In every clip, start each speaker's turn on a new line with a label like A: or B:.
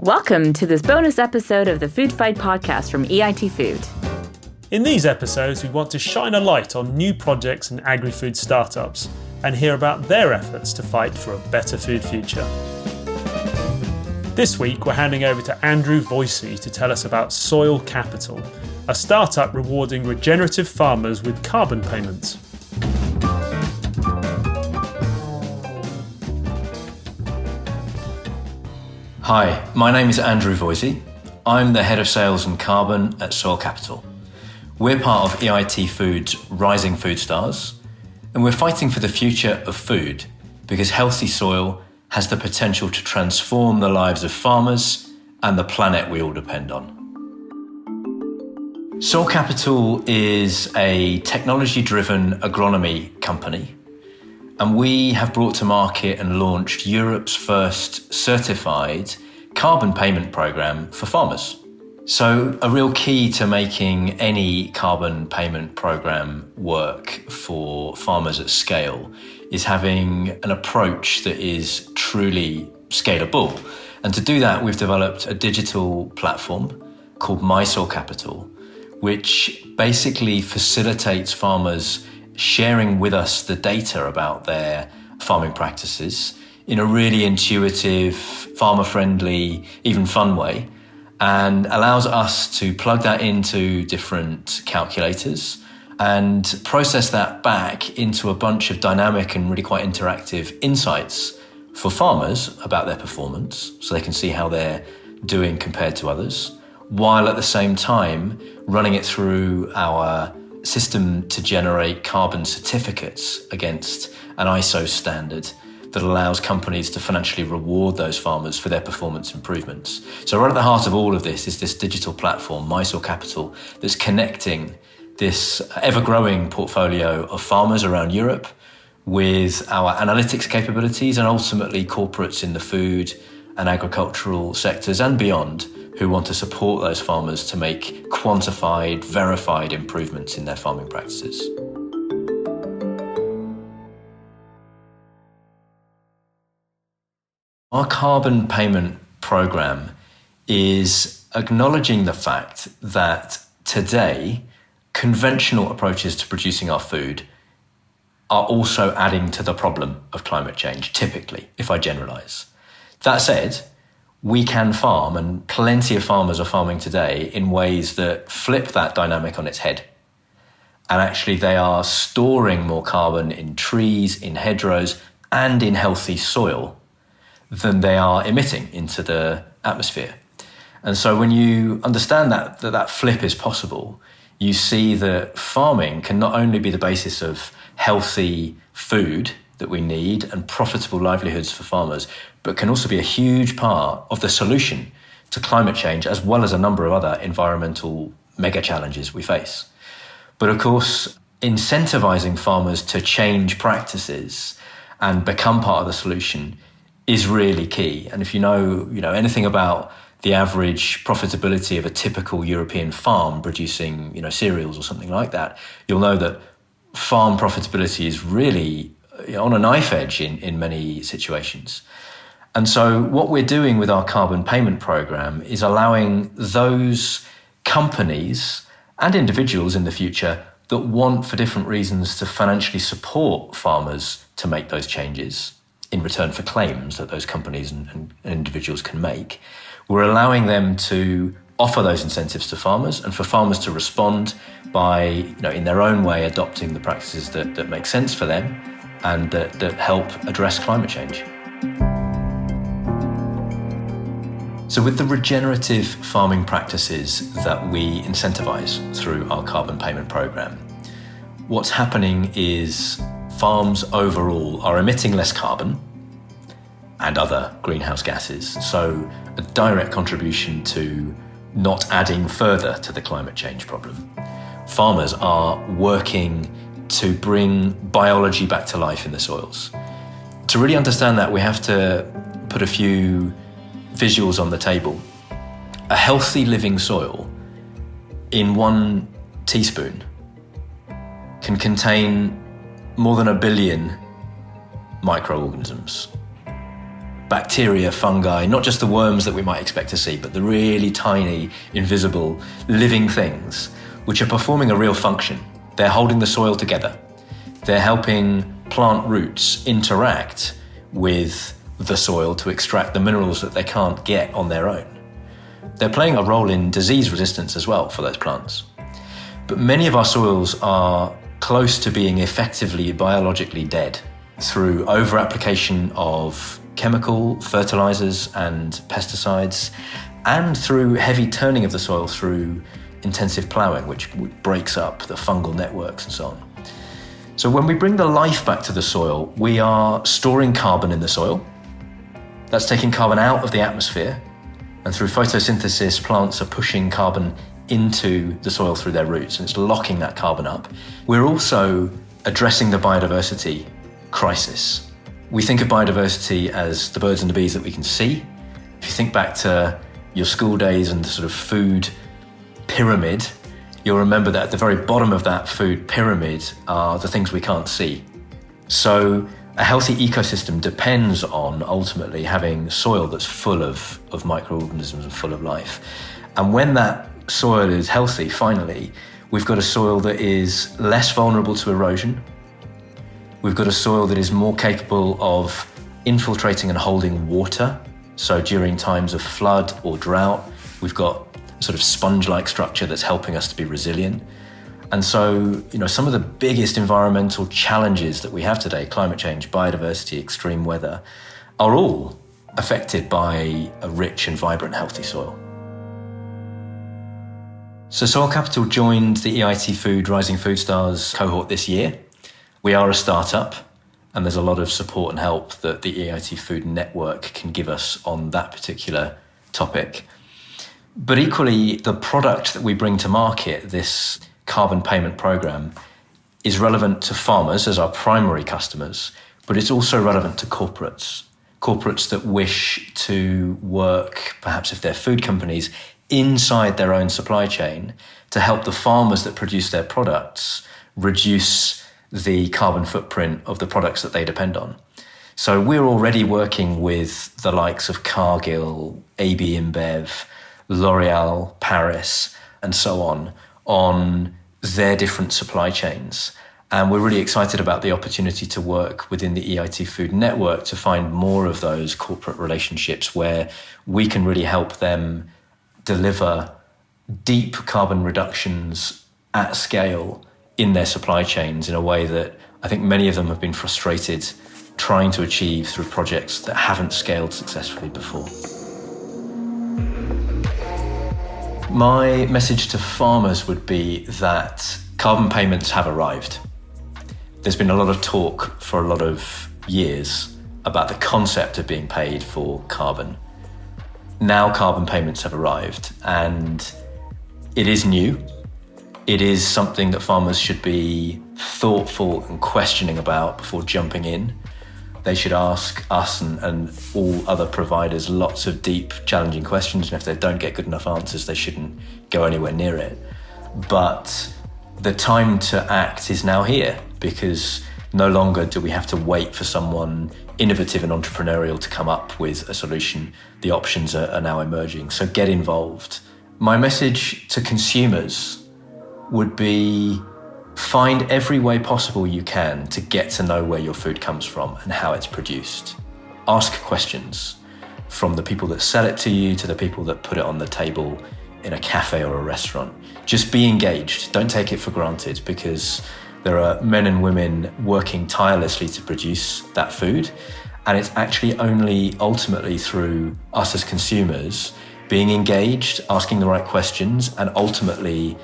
A: Welcome to this bonus episode of the Food Fight podcast from EIT Food.
B: In these episodes, we want to shine a light on new projects and agri-food startups and hear about their efforts to fight for a better food future. This week, we're handing over to Andrew Voysey to tell us about Soil Capital, a startup rewarding regenerative farmers with carbon payments.
C: Hi, my name is Andrew Voysey. I'm the Head of Sales and Carbon at Soil Capital. We're part of EIT Food's Rising Food Stars, and we're fighting for the future of food because healthy soil has the potential to transform the lives of farmers and the planet we all depend on. Soil Capital is a technology-driven agronomy company, and we have brought to market and launched Europe's first certified carbon payment program for farmers. So a real key to making any carbon payment program work for farmers at scale is having an approach that is truly scalable. And to do that, we've developed a digital platform called My Soil Capital, which basically facilitates farmers sharing with us the data about their farming practices in a really intuitive, farmer-friendly, even fun way, and allows us to plug that into different calculators and process that back into a bunch of dynamic and really quite interactive insights for farmers about their performance, so they can see how they're doing compared to others, while at the same time running it through our system to generate carbon certificates against an ISO standard that allows companies to financially reward those farmers for their performance improvements. So right at the heart of all of this is this digital platform, My Soil Capital, that's connecting this ever-growing portfolio of farmers around Europe with our analytics capabilities and ultimately corporates in the food and agricultural sectors and beyond who want to support those farmers to make quantified, verified improvements in their farming practices. Our carbon payment program is acknowledging the fact that today, conventional approaches to producing our food are also adding to the problem of climate change, typically, if I generalize. That said, we can farm, and plenty of farmers are farming today in ways that flip that dynamic on its head. And actually they are storing more carbon in trees, in hedgerows, and in healthy soil than they are emitting into the atmosphere. And so when you understand that flip is possible, you see that farming can not only be the basis of healthy food that we need and profitable livelihoods for farmers, but can also be a huge part of the solution to climate change, as well as a number of other environmental mega challenges we face. But of course, incentivizing farmers to change practices and become part of the solution is really key. And if you know anything about the average profitability of a typical European farm producing, cereals or something like that, you'll know that farm profitability is really on a knife edge in many situations. And so what we're doing with our carbon payment program is allowing those companies and individuals in the future that want, for different reasons, to financially support farmers to make those changes in return for claims that those companies and individuals can make. We're allowing them to offer those incentives to farmers and for farmers to respond by, in their own way, adopting the practices that make sense for them and that help address climate change. So with the regenerative farming practices that we incentivize through our carbon payment program, what's happening is farms overall are emitting less carbon and other greenhouse gases. So a direct contribution to not adding further to the climate change problem. Farmers are working to bring biology back to life in the soils. To really understand that, we have to put a few visuals on the table. A healthy living soil in 1 teaspoon can contain more than 1 billion microorganisms. bacteria, fungi, not just the worms that we might expect to see, but the really tiny, invisible, living things which are performing a real function. They're holding the soil together. They're helping plant roots interact with the soil to extract the minerals that they can't get on their own. They're playing a role in disease resistance as well for those plants. But many of our soils are close to being effectively biologically dead through over-application of chemical fertilizers and pesticides, and through heavy turning of the soil through intensive ploughing, which breaks up the fungal networks and so on. So when we bring the life back to the soil, we are storing carbon in the soil. That's taking carbon out of the atmosphere, and through photosynthesis, plants are pushing carbon into the soil through their roots, and it's locking that carbon up. We're also addressing the biodiversity crisis. We think of biodiversity as the birds and the bees that we can see. If you think back to your school days and the sort of food pyramid, you'll remember that at the very bottom of that food pyramid are the things we can't see. So a healthy ecosystem depends on ultimately having soil that's full of microorganisms and full of life. And when that soil is healthy, finally, we've got a soil that is less vulnerable to erosion. We've got a soil that is more capable of infiltrating and holding water. So during times of flood or drought, we've got a sort of sponge-like structure that's helping us to be resilient. And so, some of the biggest environmental challenges that we have today, climate change, biodiversity, extreme weather, are all affected by a rich and vibrant, healthy soil. So Soil Capital joined the EIT Food Rising Food Stars cohort this year. We are a startup, and there's a lot of support and help that the EIT Food Network can give us on that particular topic. But equally, the product that we bring to market, this carbon payment program, is relevant to farmers as our primary customers, but it's also relevant to corporates that wish to work, perhaps if they're food companies, inside their own supply chain to help the farmers that produce their products reduce the carbon footprint of the products that they depend on. So we're already working with the likes of Cargill, AB InBev, L'Oreal, Paris, and so on their different supply chains. And we're really excited about the opportunity to work within the EIT Food Network to find more of those corporate relationships where we can really help them deliver deep carbon reductions at scale in their supply chains in a way that I think many of them have been frustrated trying to achieve through projects that haven't scaled successfully before. My message to farmers would be that carbon payments have arrived. There's been a lot of talk for a lot of years about the concept of being paid for carbon. Now carbon payments have arrived, and it is new. It is something that farmers should be thoughtful and questioning about before jumping in. They should ask us and all other providers lots of deep, challenging questions, and if they don't get good enough answers, they shouldn't go anywhere near it. But the time to act is now here, because no longer do we have to wait for someone innovative and entrepreneurial to come up with a solution. The options are now emerging, so get involved. My message to consumers would be find every way possible you can to get to know where your food comes from and how it's produced. Ask questions from the people that sell it to you to the people that put it on the table in a cafe or a restaurant. Just be engaged. Don't take it for granted, because there are men and women working tirelessly to produce that food. And it's actually only ultimately through us as consumers being engaged, asking the right questions, and ultimately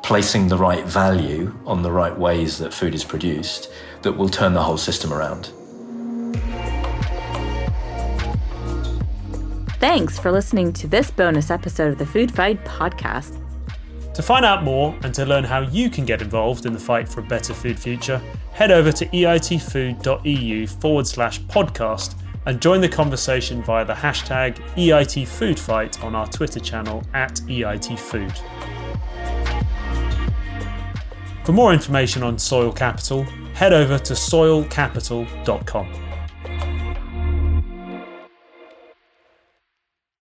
C: placing the right value on the right ways that food is produced that will turn the whole system around.
A: Thanks for listening to this bonus episode of the Food Fight podcast.
B: To find out more and to learn how you can get involved in the fight for a better food future, head over to eitfood.eu/podcast and join the conversation via the hashtag EITFoodFight on our Twitter channel @EITFood. For more information on Soil Capital, head over to soilcapital.com.